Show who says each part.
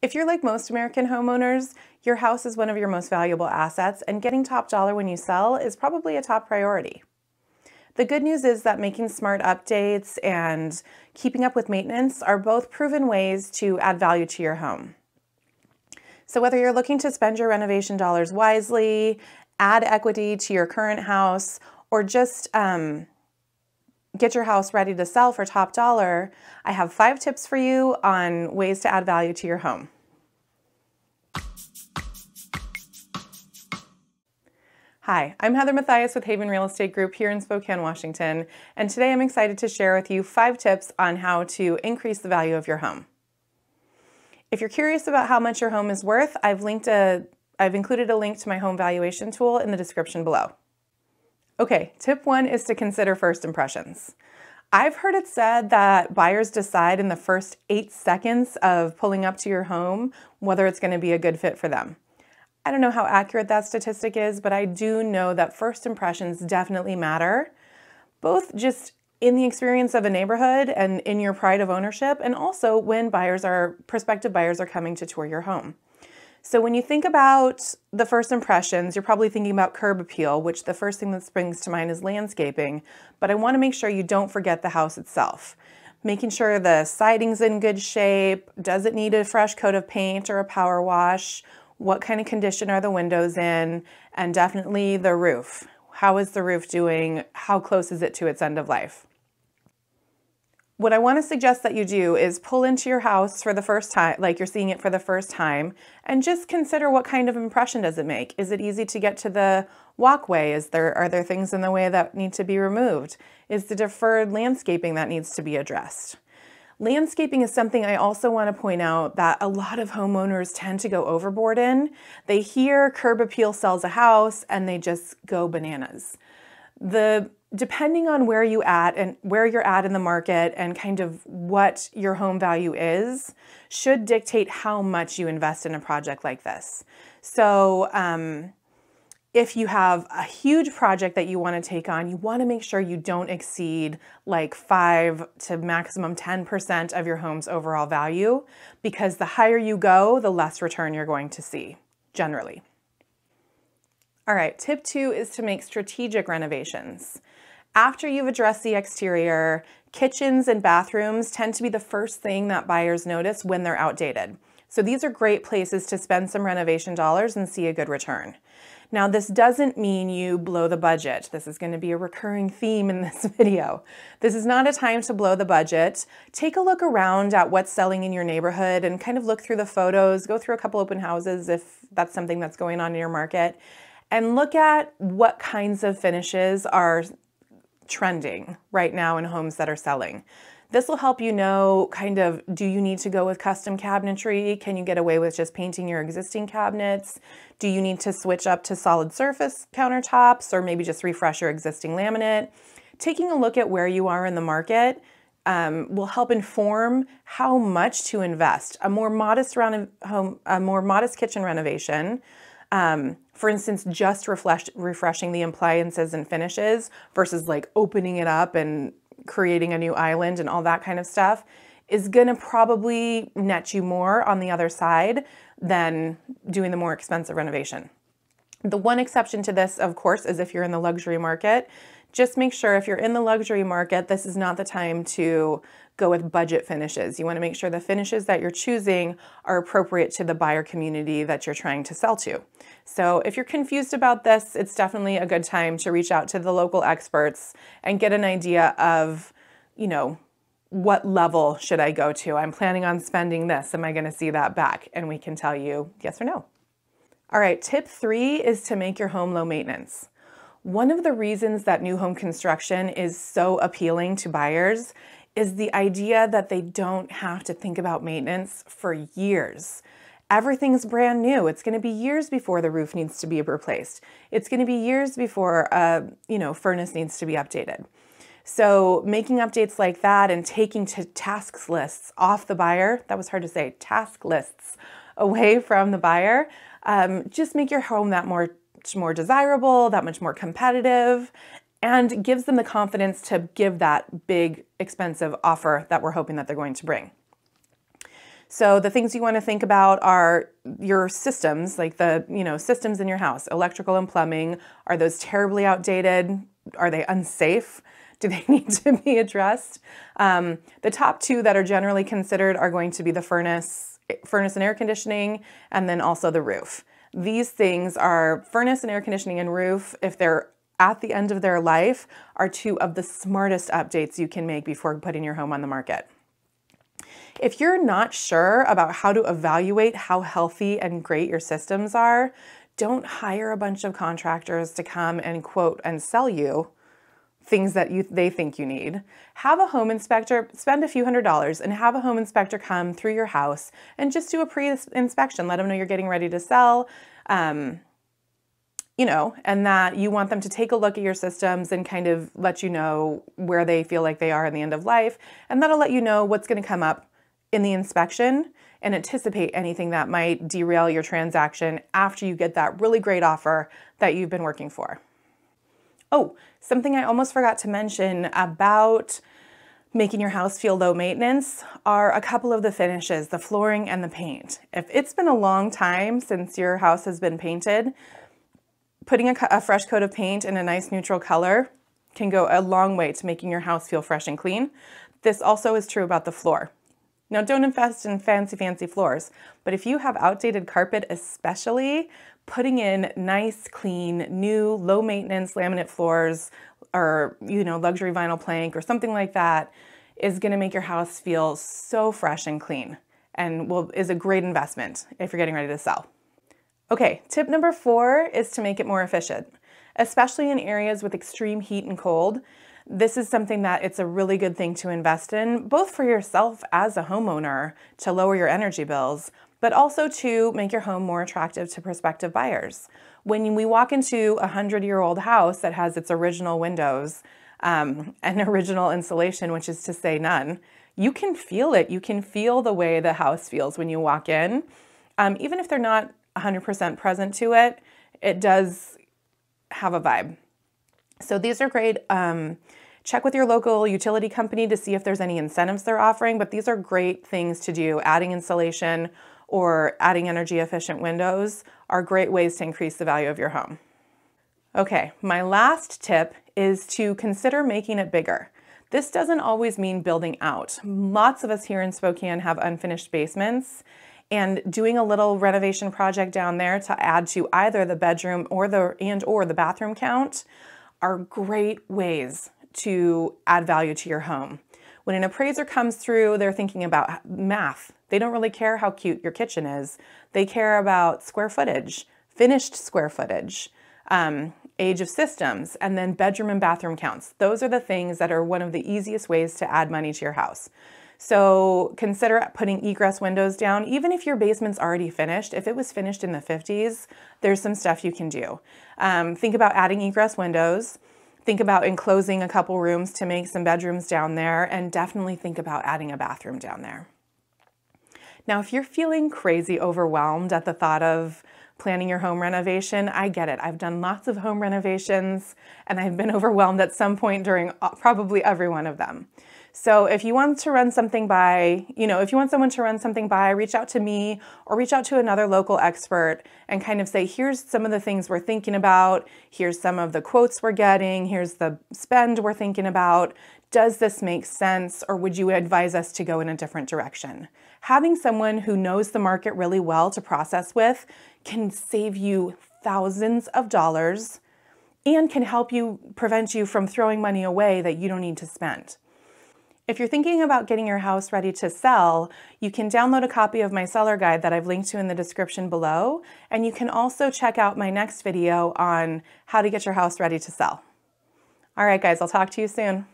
Speaker 1: If you're like most American homeowners, your house is one of your most valuable assets, and getting top dollar when you sell is probably a top priority. The good news is that making smart updates and keeping up with maintenance are both proven ways to add value to your home. So whether you're looking to spend your renovation dollars wisely, add equity to your current house, or just get your house ready to sell for top dollar, I have 5 tips for you on ways to add value to your home. Hi, I'm Heather Matthias with Haven Real Estate Group here in Spokane, Washington, and today I'm excited to share with you 5 tips on how to increase the value of your home. If you're curious about how much your home is worth, I've included a link to my home valuation tool in the description below. Okay, tip 1 is to consider first impressions. I've heard it said that buyers decide in the first 8 seconds of pulling up to your home whether it's going to be a good fit for them. I don't know how accurate that statistic is, but I do know that first impressions definitely matter, both just in the experience of a neighborhood and in your pride of ownership, and also when prospective buyers are coming to tour your home. So when you think about the first impressions, you're probably thinking about curb appeal, which the first thing that springs to mind is landscaping, but I want to make sure you don't forget the house itself. Making sure the siding's in good shape, does it need a fresh coat of paint or a power wash, what kind of condition are the windows in, and definitely the roof. How is the roof doing? How close is it to its end of life? What I want to suggest that you do is pull into your house for the first time, like you're seeing it for the first time, and just consider what kind of impression does it make. Is it easy to get to the walkway? Are there things in the way that need to be removed? Is the deferred landscaping that needs to be addressed? Landscaping is something I also want to point out that a lot of homeowners tend to go overboard in. They hear curb appeal sells a house and they just go bananas. Depending on where you're at in the market and kind of what your home value is, should dictate how much you invest in a project like this. So if you have a huge project that you want to take on, you want to make sure you don't exceed like 5 to maximum 10% of your home's overall value, because the higher you go, the less return you're going to see, generally. All right, tip 2 is to make strategic renovations. After you've addressed the exterior, kitchens and bathrooms tend to be the first thing that buyers notice when they're outdated. So these are great places to spend some renovation dollars and see a good return. Now, this doesn't mean you blow the budget. This is going to be a recurring theme in this video. This is not a time to blow the budget. Take a look around at what's selling in your neighborhood and kind of look through the photos, go through a couple open houses if that's something that's going on in your market, and look at what kinds of finishes are trending right now in homes that are selling. This will help you know kind of, do you need to go with custom cabinetry? Can you get away with just painting your existing cabinets? Do you need to switch up to solid surface countertops or maybe just refresh your existing laminate? Taking a look at where you are in the market will help inform how much to invest. A more modest kitchen renovation, for instance, just refreshing the appliances and finishes versus like opening it up and creating a new island and all that kind of stuff, is gonna probably net you more on the other side than doing the more expensive renovation. The one exception to this, of course, is if you're in the luxury market. Just make sure if you're in the luxury market, this is not the time to go with budget finishes. You want to make sure the finishes that you're choosing are appropriate to the buyer community that you're trying to sell to. So if you're confused about this, it's definitely a good time to reach out to the local experts and get an idea of, what level should I go to? I'm planning on spending this. Am I going to see that back? And we can tell you yes or no. All right, tip 3 is to make your home low maintenance. One of the reasons that new home construction is so appealing to buyers is the idea that they don't have to think about maintenance for years. Everything's brand new. It's going to be years before the roof needs to be replaced. It's going to be years before furnace needs to be updated. So making updates like that and taking task lists off the buyer, that was hard to say, task lists away from the buyer, just make your home that much more desirable, that much more competitive, and gives them the confidence to give that big, expensive offer that we're hoping that they're going to bring. So the things you want to think about are your systems, like the, systems in your house, electrical and plumbing. Are those terribly outdated? Are they unsafe? Do they need to be addressed? The top two that are generally considered are going to be the furnace and air conditioning, and then also the roof. These things are furnace and air conditioning and roof, if they're at the end of their life, are two of the smartest updates you can make before putting your home on the market. If you're not sure about how to evaluate how healthy and great your systems are, don't hire a bunch of contractors to come and quote and sell you things that they think you need. Have a home inspector, spend a few $100s and have a home inspector come through your house and just do a pre-inspection. Let them know you're getting ready to sell, and that you want them to take a look at your systems and kind of let you know where they feel like they are in the end of life. And that'll let you know what's going to come up in the inspection and anticipate anything that might derail your transaction after you get that really great offer that you've been working for. Oh, something I almost forgot to mention about making your house feel low maintenance are a couple of the finishes, the flooring and the paint. If it's been a long time since your house has been painted, putting a fresh coat of paint in a nice neutral color can go a long way to making your house feel fresh and clean. This also is true about the floor. Now, don't invest in fancy floors, but if you have outdated carpet especially, putting in nice, clean, new, low-maintenance laminate floors or, luxury vinyl plank or something like that is going to make your house feel so fresh and clean and is a great investment if you're getting ready to sell. Okay, tip number 4 is to make it more efficient, especially in areas with extreme heat and cold. This is something that it's a really good thing to invest in, both for yourself as a homeowner to lower your energy bills, but also to make your home more attractive to prospective buyers. When we walk into a 100-year-old house that has its original windows and original insulation, which is to say none, you can feel it. You can feel the way the house feels when you walk in. Even if they're not 100% present to it, it does have a vibe. So these are great. Check with your local utility company to see if there's any incentives they're offering, but these are great things to do. Adding insulation or adding energy efficient windows are great ways to increase the value of your home. Okay, my last tip is to consider making it bigger. This doesn't always mean building out. Lots of us here in Spokane have unfinished basements, and doing a little renovation project down there to add to either the bedroom or the bathroom count are great ways to add value to your home. When an appraiser comes through, they're thinking about math. They don't really care how cute your kitchen is. They care about square footage, finished square footage, age of systems, and then bedroom and bathroom counts. Those are the things that are one of the easiest ways to add money to your house. So consider putting egress windows down. Even if your basement's already finished, if it was finished in the 50s, there's some stuff you can do. Think about adding egress windows. Think about enclosing a couple rooms to make some bedrooms down there, and definitely think about adding a bathroom down there. Now, if you're feeling crazy overwhelmed at the thought of planning your home renovation, I get it. I've done lots of home renovations and I've been overwhelmed at some point during probably every one of them. So if you want to run something by, if you want someone to run something by, reach out to me or reach out to another local expert and kind of say, here's some of the things we're thinking about. Here's some of the quotes we're getting. Here's the spend we're thinking about. Does this make sense, or would you advise us to go in a different direction? Having someone who knows the market really well to process with can save you thousands of dollars and can help prevent you from throwing money away that you don't need to spend. If you're thinking about getting your house ready to sell, you can download a copy of my seller guide that I've linked to in the description below, and you can also check out my next video on how to get your house ready to sell. All right, guys, I'll talk to you soon.